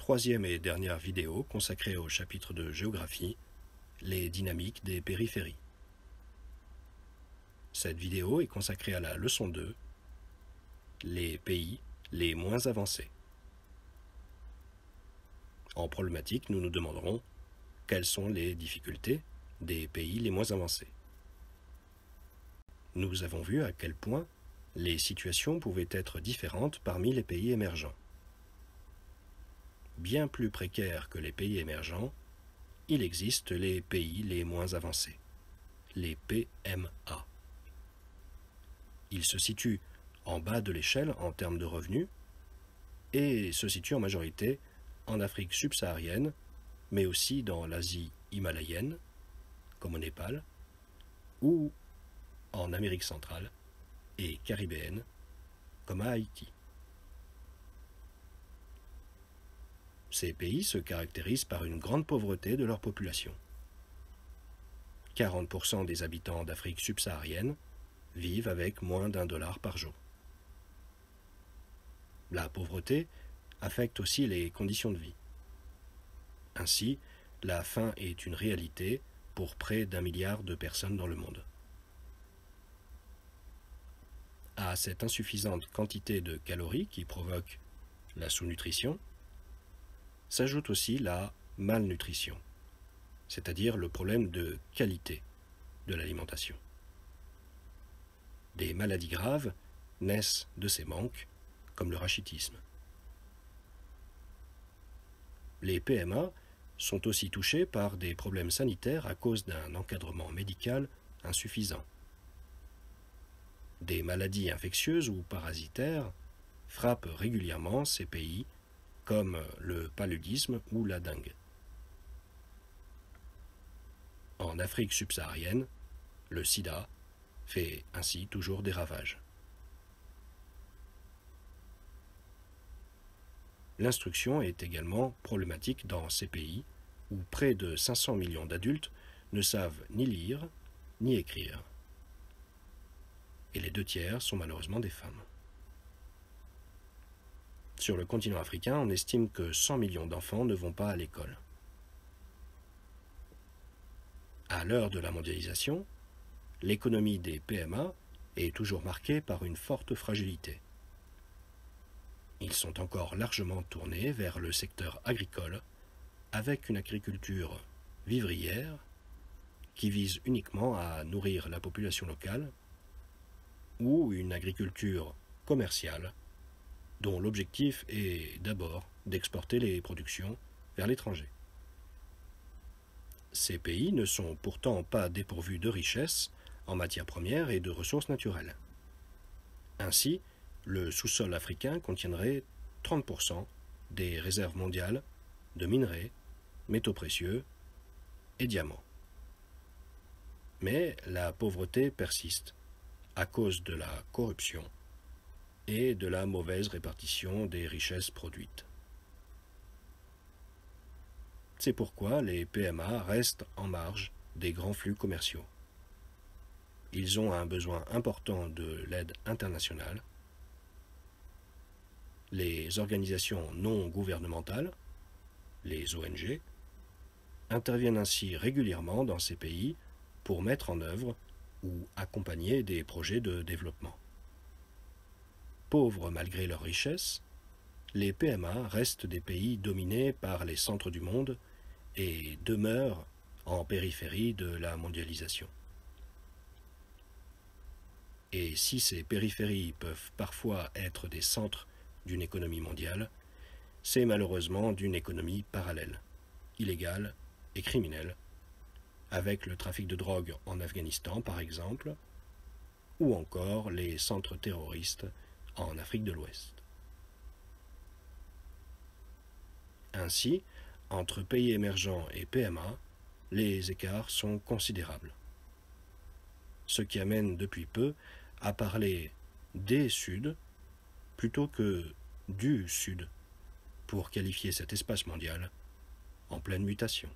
Troisième et dernière vidéo consacrée au chapitre de géographie, les dynamiques des périphéries. Cette vidéo est consacrée à la leçon 2, les pays les moins avancés. En problématique, nous nous demanderons quelles sont les difficultés des pays les moins avancés. Nous avons vu à quel point les situations pouvaient être différentes parmi les pays émergents. Bien plus précaires que les pays émergents, il existe les pays les moins avancés, les PMA. Ils se situent en bas de l'échelle en termes de revenus et se situent en majorité en Afrique subsaharienne, mais aussi dans l'Asie himalayenne, comme au Népal, ou en Amérique centrale et caribéenne, comme à Haïti. Ces pays se caractérisent par une grande pauvreté de leur population. 40% des habitants d'Afrique subsaharienne vivent avec moins d'$1 par jour. La pauvreté affecte aussi les conditions de vie. Ainsi, la faim est une réalité pour près d'1 milliard de personnes dans le monde. À cette insuffisante quantité de calories qui provoque la sous-nutrition, s'ajoute aussi la malnutrition, c'est-à-dire le problème de qualité de l'alimentation. Des maladies graves naissent de ces manques, comme le rachitisme. Les PMA sont aussi touchés par des problèmes sanitaires à cause d'un encadrement médical insuffisant. Des maladies infectieuses ou parasitaires frappent régulièrement ces pays, comme le paludisme ou la dengue. En Afrique subsaharienne, le sida fait ainsi toujours des ravages. L'instruction est également problématique dans ces pays où près de 500 millions d'adultes ne savent ni lire ni écrire. Et les 2/3 sont malheureusement des femmes. Sur le continent africain, on estime que 100 millions d'enfants ne vont pas à l'école. À l'heure de la mondialisation, l'économie des PMA est toujours marquée par une forte fragilité. Ils sont encore largement tournés vers le secteur agricole, avec une agriculture vivrière qui vise uniquement à nourrir la population locale, ou une agriculture commerciale dont l'objectif est d'abord d'exporter les productions vers l'étranger. Ces pays ne sont pourtant pas dépourvus de richesses en matières premières et de ressources naturelles. Ainsi, le sous-sol africain contiendrait 30% des réserves mondiales de minerais, métaux précieux et diamants. Mais la pauvreté persiste à cause de la corruption et de la mauvaise répartition des richesses produites. C'est pourquoi les PMA restent en marge des grands flux commerciaux. Ils ont un besoin important de l'aide internationale. Les organisations non gouvernementales, les ONG, interviennent ainsi régulièrement dans ces pays pour mettre en œuvre ou accompagner des projets de développement. Pauvres malgré leur richesse, les PMA restent des pays dominés par les centres du monde et demeurent en périphérie de la mondialisation. Et si ces périphéries peuvent parfois être des centres d'une économie mondiale, c'est malheureusement d'une économie parallèle, illégale et criminelle, avec le trafic de drogue en Afghanistan par exemple, ou encore les centres terroristes en Afrique de l'Ouest. Ainsi, entre pays émergents et PMA, les écarts sont considérables. Ce qui amène depuis peu à parler des Suds plutôt que du Sud pour qualifier cet espace mondial en pleine mutation.